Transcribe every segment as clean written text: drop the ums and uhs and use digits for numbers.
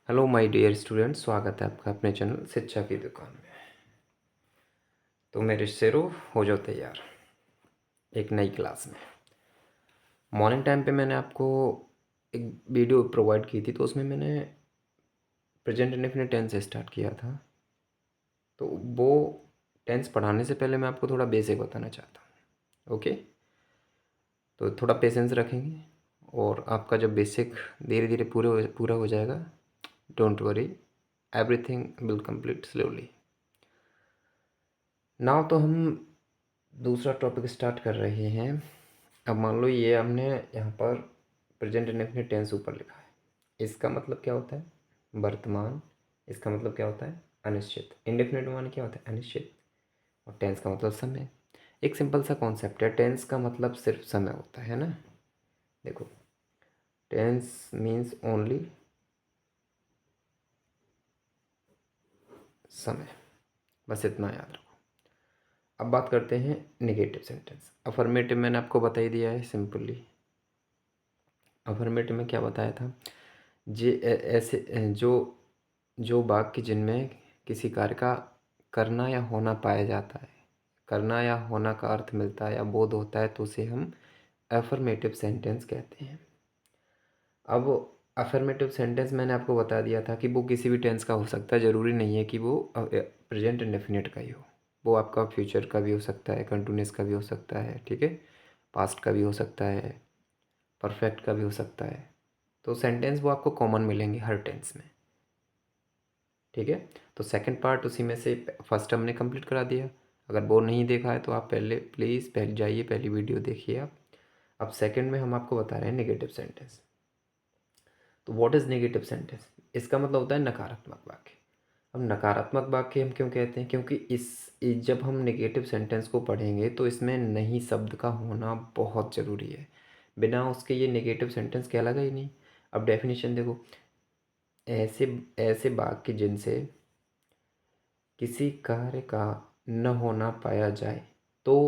Hello my dear student, स्वागत है आपका अपने चैनल शिक्षा की दुकान में। तो मेरे शेरों, हो जाओ तैयार एक नई क्लास में। मॉर्निंग टाइम पे मैंने आपको एक वीडियो प्रोवाइड की थी, तो उसमें मैंने प्रेजेंट इंडेफिनिट टेंस से स्टार्ट किया था। तो वो टेंस पढ़ाने से पहले मैं आपको थोड़ा बेसिक बताना चाहता हूँ। ओके, तो थोड़ा पेशेंस रखेंगे और आपका जब बेसिक धीरे धीरे पूरा हो जाएगा, don't worry, everything will complete slowly. Now तो हम दूसरा टॉपिक स्टार्ट कर रहे हैं। अब मान लो ये हमने यहाँ पर प्रेजेंट इंडेफिनिट टेंस ऊपर लिखा है। इसका मतलब क्या होता है? वर्तमान। इसका मतलब क्या होता है? अनिश्चित। इंडेफिनिट माने क्या होता है? अनिश्चित। और टेंस का मतलब समय। एक सिंपल सा कॉन्सेप्ट है, टेंस का मतलब सिर्फ समय होता है ना। देखो, टेंस मीन्स ओनली समय, बस इतना याद रखो। अब बात करते हैं नेगेटिव सेंटेंस। अफर्मेटिव मैंने आपको बता ही दिया है सिंपली। अफर्मेटिव में क्या बताया था? ऐसे जो जो वाक्य जिनमें किसी कार्य का करना या होना पाया जाता है, करना या होना का अर्थ मिलता है या बोध होता है, तो उसे हम अफर्मेटिव सेंटेंस कहते हैं। अब अफर्मेटिव सेंटेंस मैंने आपको बता दिया था कि वो किसी भी टेंस का हो सकता है, ज़रूरी नहीं है कि वो प्रेजेंट इंडेफिनिट का ही हो। वो आपका फ्यूचर का भी हो सकता है, कंटिन्यूस का भी हो सकता है, ठीक है, पास्ट का भी हो सकता है, परफेक्ट का भी हो सकता है। तो सेंटेंस वो आपको कॉमन मिलेंगे हर टेंस में, ठीक है। तो सेकंड पार्ट उसी में से फर्स्ट हमने कंप्लीट करा दिया। अगर वो नहीं देखा है तो आप पहले प्लीज़ पहले जाइए, पहली वीडियो देखिए आप। अब सेकंड में हम आपको बता रहे हैं नेगेटिव सेंटेंस। तो व्हाट इज़ नेगेटिव सेंटेंस? इसका मतलब होता है नकारात्मक वाक्य। अब नकारात्मक वाक्य हम क्यों कहते हैं? क्योंकि जब हम नेगेटिव सेंटेंस को पढ़ेंगे तो इसमें नहीं शब्द का होना बहुत ज़रूरी है। बिना उसके ये नेगेटिव सेंटेंस कहलाएगा ही नहीं। अब डेफिनेशन देखो, ऐसे ऐसे वाक्य जिनसे किसी कार्य का न होना पाया जाए तो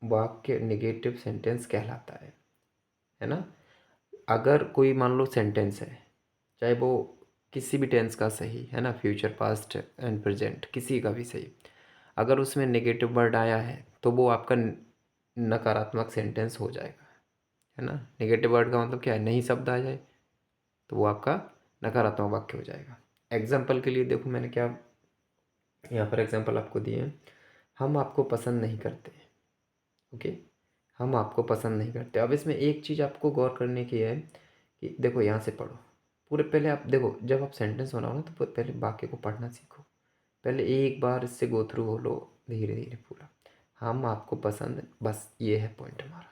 वाक्य नेगेटिव सेंटेंस कहलाता है ना। अगर कोई मान लो सेंटेंस है, चाहे वो किसी भी टेंस का सही है ना, फ्यूचर, पास्ट एंड प्रेजेंट, किसी का भी सही, अगर उसमें नेगेटिव वर्ड आया है तो वो आपका नकारात्मक सेंटेंस हो जाएगा, है ना। नेगेटिव वर्ड का मतलब क्या है? नहीं शब्द आ जाए तो वो आपका नकारात्मक वाक्य हो जाएगा। एग्जाम्पल के लिए देखो, मैंने क्या यहाँ पर एग्जाम्पल आपको दिए हैं। हम आपको पसंद नहीं करते, ओके, हम आपको पसंद नहीं करते। अब इसमें एक चीज़ आपको गौर करने की है कि देखो, यहाँ से पढ़ो पूरे। पहले आप देखो, जब आप सेंटेंस बनाओ ना तो पहले वाक्य को पढ़ना सीखो। पहले एक बार इससे गो थ्रू हो लो धीरे धीरे पूरा। हम आपको पसंद, बस ये है पॉइंट हमारा,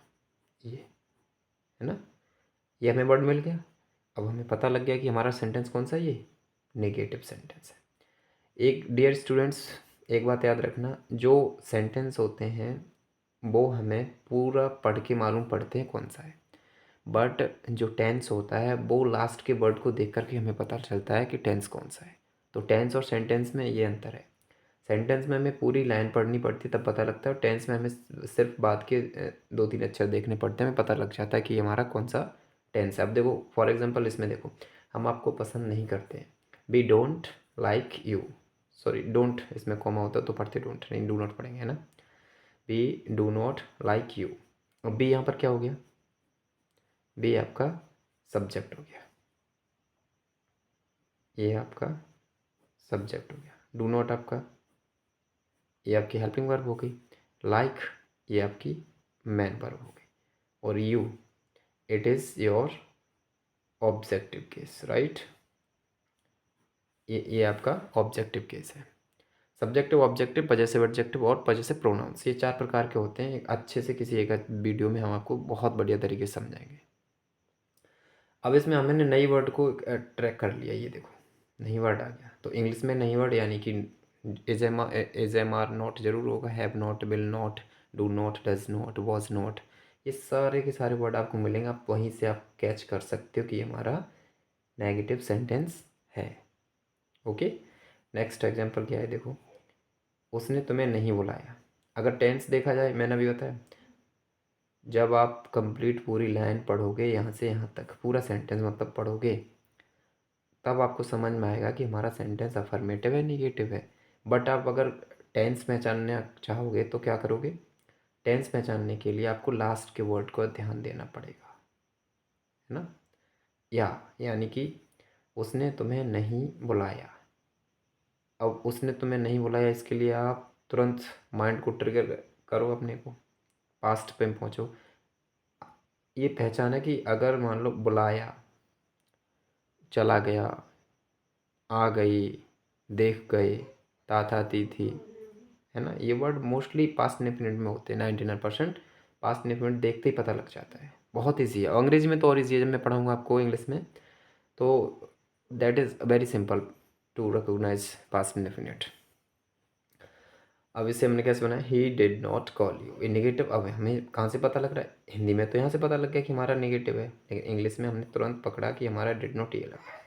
ये है ना। ये हमें वर्ड मिल गया। अब हमें पता लग गया कि हमारा सेंटेंस कौन सा है, ये नेगेटिव सेंटेंस है। एक डियर स्टूडेंट्स, एक बात याद रखना, जो सेंटेंस होते हैं वो हमें पूरा पढ़ के मालूम पड़ते हैं कौन सा है, बट जो टेंस होता है वो लास्ट के वर्ड को देख करके हमें पता चलता है कि टेंस कौन सा है। तो टेंस और सेंटेंस में ये अंतर है। सेंटेंस में हमें पूरी लाइन पढ़नी पड़ती है तब पता लगता है, और टेंस में हमें सिर्फ बाद के दो तीन अक्षर देखने पड़ते हैं, हमें पता लग जाता है कि हमारा कौन सा टेंस है। अब देखो फॉर एग्जांपल, इसमें देखो, हम आपको पसंद नहीं करते, we don't like you, sorry don't इसमें कॉमा होता तो पढ़ते डोंट, नहीं डू नॉट पढ़ेंगे, है ना। We do not like you. अब बी यहाँ पर क्या हो गया? बी आपका सब्जेक्ट हो गया, ये आपका सब्जेक्ट हो गया। डू नॉट आपका, ये आपकी हेल्पिंग वर्ब हो गई। लाइक ये आपकी मेन वर्ब हो गई। और you, it is your objective case, right. ये आपका ऑब्जेक्टिव केस है। सब्जेक्टिव, ऑब्जेक्टिव, पजेसिव, एडजेक्टिव और पजेसिव प्रोनाउंस, ये चार प्रकार के होते हैं। अच्छे से किसी एक वीडियो में हम आपको बहुत बढ़िया तरीके से समझाएंगे। अब इसमें हमने नई वर्ड को ट्रैक कर लिया, ये देखो नई वर्ड आ गया। तो इंग्लिश में नई वर्ड यानी कि इज एम आर नॉट जरूर होगा, have not, will not, do not, does not, was not, ये सारे के सारे वर्ड आपको मिलेंगे। आप वहीं से आप कैच कर सकते हो कि ये हमारा नेगेटिव सेंटेंस है। ओके, नेक्स्ट एग्जांपल क्या है? देखो, उसने तुम्हें नहीं बुलाया। अगर टेंस देखा जाए, मैंने अभी बताया, जब आप कंप्लीट पूरी लाइन पढ़ोगे यहाँ से यहाँ तक, पूरा सेंटेंस मतलब पढ़ोगे, तब आपको समझ में आएगा कि हमारा सेंटेंस अफर्मेटिव है नेगेटिव है। बट आप अगर टेंस पहचानना चाहोगे तो क्या करोगे? टेंस पहचानने के लिए आपको लास्ट के वर्ड को ध्यान देना पड़ेगा, है ना। यानी कि उसने तुम्हें नहीं बुलाया। अब उसने तुम्हें नहीं बुलाया, इसके लिए आप तुरंत माइंड को ट्रिगर करो, अपने को पास्ट पे पहुँचो। ये पहचाना कि अगर मान लो बुलाया, चला गया, आ गई, देख गए, था थी, है ना। ये वर्ड मोस्टली पास्ट इंडेफिनिट में होते हैं। 99% पास्ट इंडेफिनिट देखते ही पता लग जाता है। बहुत ईजी है। अंग्रेजी में तो और ईजी है, जब मैं पढ़ाऊँगा आपको इंग्लिश में तो that is very simple to recognise past indefinite. अब इसे हमने कैसे बनाया? He did not call you. ये नेगेटिव। अब हमें कहाँ से पता लग रहा है? हिंदी में तो यहाँ से पता लग गया कि हमारा नेगेटिव है, लेकिन इंग्लिश में हमने तुरंत पकड़ा कि हमारा डिड नॉट ये लगा है।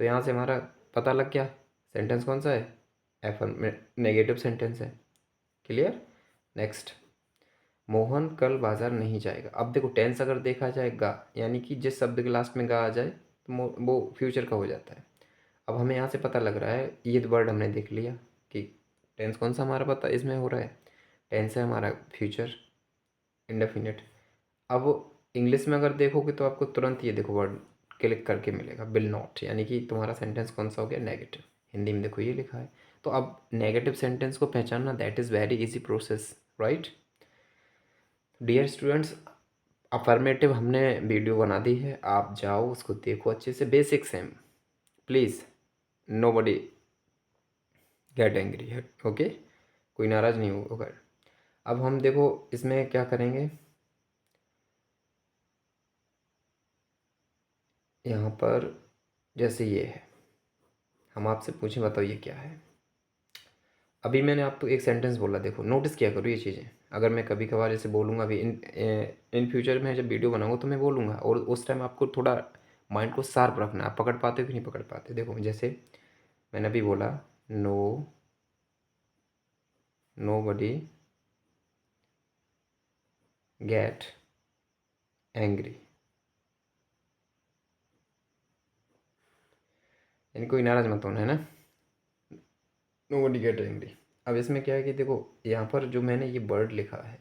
तो यहाँ से हमारा पता लग गया सेंटेंस कौन सा है, नेगेटिव सेंटेंस है। क्लियर। नेक्स्ट, मोहन कल बाजार नहीं जाएगा। अब देखो टेंस अगर देखा जाए गा, यानी कि जिस शब्द के लास्ट में गा आ जाए तो वो फ्यूचर का हो जाता है। अब हमें यहाँ से पता लग रहा है, ये वर्ड हमने देख लिया कि टेंस कौन सा हमारा पता इसमें हो रहा है, टेंस है हमारा फ्यूचर इंडेफिनिट। अब इंग्लिश में अगर देखोगे तो आपको तुरंत ये देखो वर्ड क्लिक करके मिलेगा, विल नॉट, यानी कि तुम्हारा सेंटेंस कौन सा हो गया, नेगेटिव। हिंदी में देखो ये लिखा है। तो अब नेगेटिव सेंटेंस को पहचानना that is very easy process, right. Dear students, affirmative हमने वीडियो बना दी है, आप जाओ उसको देखो अच्छे से, basic same. Please nobody get angry है, ओके, कोई नाराज़ नहीं होगा। अब हम देखो इसमें क्या करेंगे, यहाँ पर जैसे ये है, हम आपसे पूछें बताओ ये क्या है। अभी मैंने आपको एक सेंटेंस बोला, देखो नोटिस किया करो ये चीज़ें। अगर मैं कभी कभार जैसे बोलूँगा, अभी इन फ्यूचर में जब वीडियो बनाऊँगा तो मैं बोलूँगा, और उस टाइम आपको थोड़ा माइंड को शार्प रखना है। आप पकड़ पाते हो कि नहीं पकड़ पाते? देखो जैसे मैंने अभी बोला, नो बडी गेट एंग्री, यानी कोई नाराज मत होना, है ना। नो बडी गेट एंग्री। अब इसमें क्या है कि देखो यहाँ पर जो मैंने ये वर्ड लिखा है,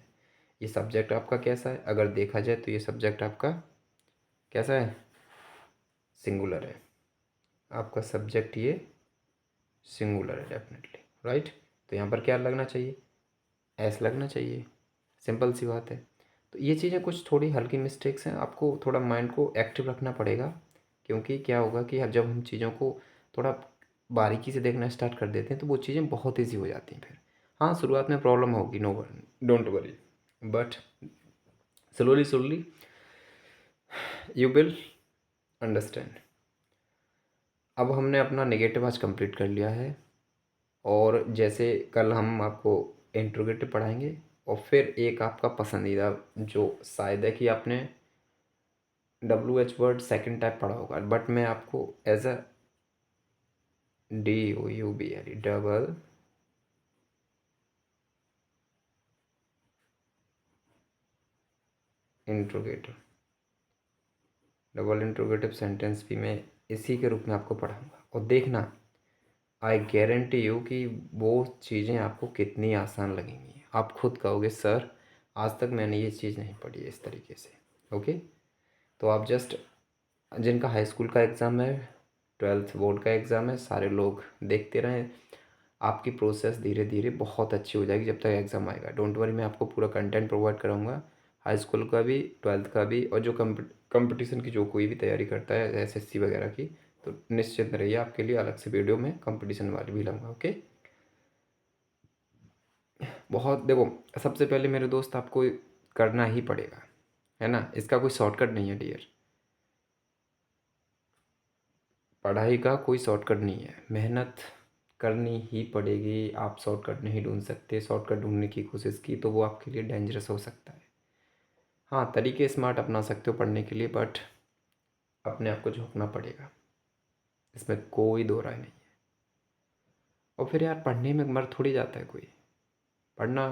ये सब्जेक्ट आपका कैसा है? अगर देखा जाए तो ये सब्जेक्ट आपका कैसा है? सिंगुलर है। आपका सब्जेक्ट ये सिंगुलर है डेफिनेटली, राइट। तो यहाँ पर क्या लगना चाहिए? एस लगना चाहिए। सिंपल सी बात है। तो ये चीज़ें कुछ थोड़ी हल्की मिस्टेक्स हैं, आपको थोड़ा माइंड को एक्टिव रखना पड़ेगा। क्योंकि क्या होगा कि जब हम चीज़ों को थोड़ा बारीकी से देखना स्टार्ट कर देते हैं तो वो चीज़ें बहुत ईजी हो जाती हैं फिर। हाँ, शुरुआत में प्रॉब्लम होगी, no don't worry, but slowly slowly you will understand. अब हमने अपना नेगेटिव आज कंप्लीट कर लिया है, और जैसे कल हम आपको इंट्रोगेटिव पढ़ाएंगे, और फिर एक आपका पसंदीदा जो शायद है कि आपने WH वर्ड सेकंड टाइप पढ़ा होगा, बट मैं आपको as a DOUBLE, double interrogative, double interrogative sentence भी मैं इसी के रूप में आपको पढ़ाऊँगा। और देखना, आई गारंटी यू कि वो चीज़ें आपको कितनी आसान लगेंगी। आप खुद कहोगे सर आज तक मैंने ये चीज़ नहीं पढ़ी है इस तरीके से, ओके। तो आप जस्ट, जिनका हाई स्कूल का एग्ज़ाम है, 12th बोर्ड का एग्ज़ाम है, सारे लोग देखते रहें। आपकी प्रोसेस धीरे धीरे बहुत अच्छी हो जाएगी जब तक एग्ज़ाम आएगा। डोंट वरी, मैं आपको पूरा कंटेंट प्रोवाइड कराऊंगा, हाई स्कूल का भी, 12th का भी, और जो कंपटीशन की जो कोई भी तैयारी करता है SSC वगैरह की, तो निश्चित रहिए आपके लिए अलग से वीडियो में कंपटीशन वाली भी लाऊंगा, ओके। बहुत देखो, सबसे पहले मेरे दोस्त आपको करना ही पड़ेगा, है ना, इसका कोई शॉर्टकट नहीं है डियर। पढ़ाई का कोई शॉर्टकट नहीं है, मेहनत करनी ही पड़ेगी। आप शॉर्टकट नहीं ढूंढ सकते। शॉर्टकट ढूंढने की कोशिश की तो वो आपके लिए डेंजरस हो सकता है। हाँ, तरीके स्मार्ट अपना सकते हो पढ़ने के लिए, बट अपने आप को झोंकना पड़ेगा, इसमें कोई दो राय नहीं है। और फिर यार पढ़ने में मर थोड़ी जाता है कोई। पढ़ना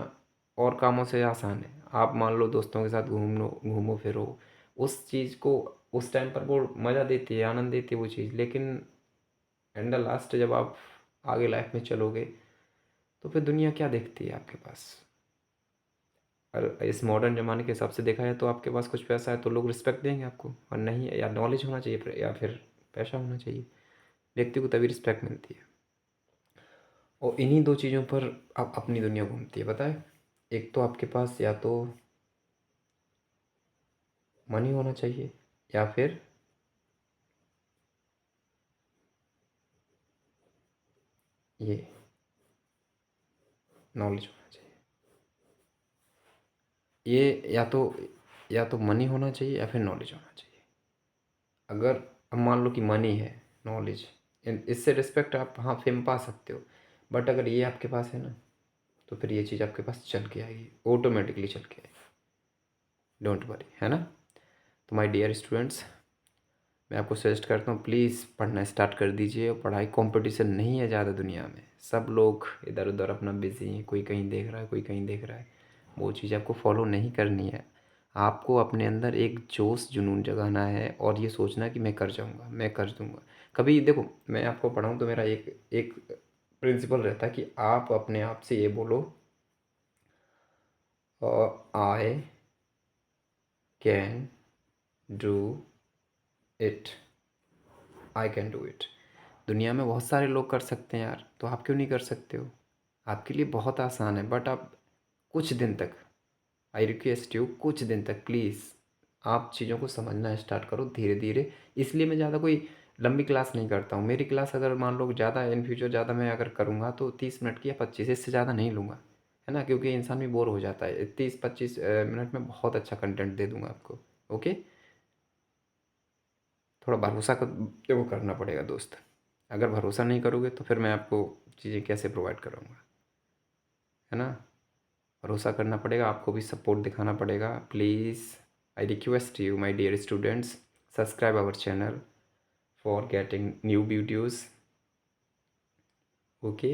और कामों से आसान है। आप मान लो दोस्तों के साथ घूमो फिरो, उस चीज़ को उस टाइम पर वो मज़ा देती है, आनंद देती है वो चीज़, लेकिन एट द लास्ट जब आप आगे लाइफ में चलोगे तो फिर दुनिया क्या देखती है आपके पास। और इस मॉडर्न ज़माने के हिसाब से देखा जाए तो आपके पास कुछ पैसा है तो लोग रिस्पेक्ट देंगे आपको, और नहीं है या नॉलेज होना चाहिए या फिर पैसा होना चाहिए, व्यक्ति को तभी रिस्पेक्ट मिलती है। और इन्हीं दो चीज़ों पर अब अपनी दुनिया घूमती है, पता है। एक तो आपके पास या तो मनी होना चाहिए या फिर ये नॉलेज होना चाहिए। ये या तो मनी होना चाहिए या फिर नॉलेज होना चाहिए। अगर अब मान लो कि मनी है, नॉलेज, इससे रिस्पेक्ट आप हाँ फेम पा सकते हो, बट अगर ये आपके पास है ना तो फिर ये चीज़ आपके पास चल के आएगी, ऑटोमेटिकली चल के आएगी, डोंट वरी, है ना। तो माय डियर स्टूडेंट्स, मैं आपको सजेस्ट करता हूँ प्लीज़ पढ़ना स्टार्ट कर दीजिए। और पढ़ाई कंपटीशन नहीं है ज़्यादा दुनिया में, सब लोग इधर उधर अपना बिजी हैं, कोई कहीं देख रहा है कोई कहीं देख रहा है, वो चीज़ आपको फॉलो नहीं करनी है। आपको अपने अंदर एक जोश जुनून जगाना है और ये सोचना है कि मैं कर जाऊँगा, मैं कर दूँगा। कभी देखो, मैं आपको पढ़ाऊँ तो मेरा एक एक प्रिंसिपल रहता है कि आप अपने आप से ये बोलो, I can do it, I can do it. दुनिया में बहुत सारे लोग कर सकते हैं यार, तो आप क्यों नहीं कर सकते हो। आपके लिए बहुत आसान है, बट आप कुछ दिन तक, आई रिक्वेस्ट यू, कुछ दिन तक प्लीज़ आप चीज़ों को समझना स्टार्ट करो धीरे धीरे। इसलिए मैं ज़्यादा कोई लंबी क्लास नहीं करता हूँ। मेरी क्लास अगर मान लो ज़्यादा इन फ्यूचर ज़्यादा मैं अगर करूँगा तो 30 मिनट की या 25, इससे ज़्यादा नहीं लूँगा, है ना, क्योंकि इंसान भी बोर हो जाता है। 30-25 मिनट में बहुत अच्छा कंटेंट दे दूँगा आपको। ओके, थोड़ा भरोसा कर, देखो करना पड़ेगा दोस्त। अगर भरोसा नहीं करोगे तो फिर मैं आपको चीज़ें कैसे प्रोवाइड करूँगा, है ना। भरोसा करना पड़ेगा, आपको भी सपोर्ट दिखाना पड़ेगा। Please I request you my dear students, subscribe our channel for getting new videos. Okay,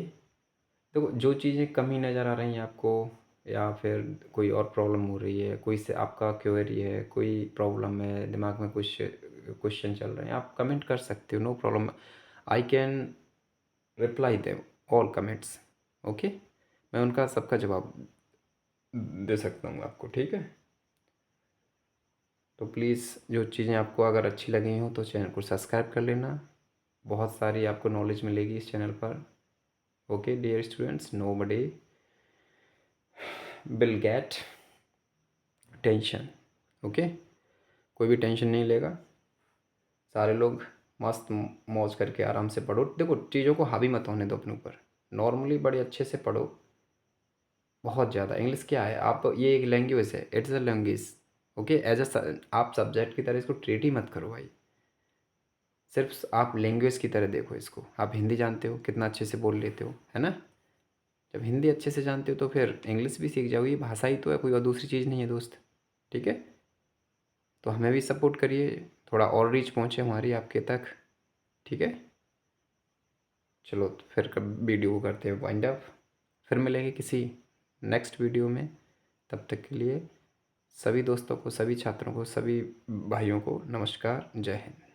तो जो चीज़ें कमी नज़र आ रही हैं आपको, या फिर कोई और प्रॉब्लम हो रही है, कोई से आपका क्वेरी है, कोई प्रॉब्लम है, दिमाग में कुछ क्वेश्चन चल रहे हैं, आप कमेंट कर सकते हो, no problem. I can reply them all comments. Okay, मैं उनका सबका जवाब दे सकता हूँ आपको, ठीक है। तो प्लीज़ जो चीज़ें आपको अगर अच्छी लगी हो तो चैनल को सब्सक्राइब कर लेना, बहुत सारी आपको नॉलेज मिलेगी इस चैनल पर। Okay dear students, nobody will get tension. Okay, कोई भी टेंशन नहीं लेगा, सारे लोग मस्त मौज करके आराम से पढ़ो। देखो चीज़ों को हावी मत होने दो अपने ऊपर, नॉर्मली बड़े अच्छे से पढ़ो। बहुत ज़्यादा इंग्लिश क्या है, आप ये एक लैंग्वेज है, it's a language. Okay, as a आप सब्जेक्ट की तरह इसको ट्रीट ही मत करो भाई, सिर्फ आप लैंग्वेज की तरह देखो इसको। आप हिंदी जानते हो, कितना अच्छे से बोल लेते हो, है ना। जब हिंदी अच्छे से जानते हो तो फिर इंग्लिश भी सीख जाओगे, भाषा ही तो है, कोई और दूसरी चीज़ नहीं है दोस्त, ठीक है। तो हमें भी सपोर्ट करिए, थोड़ा और रीच पहुँचे हमारी आपके तक, ठीक है। चलो तो फिर कब वीडियो को करते हैं वाइंड अप, फिर मिलेंगे किसी नेक्स्ट वीडियो में। तब तक के लिए सभी दोस्तों को, सभी छात्रों को, सभी भाइयों को नमस्कार, जय हिंद।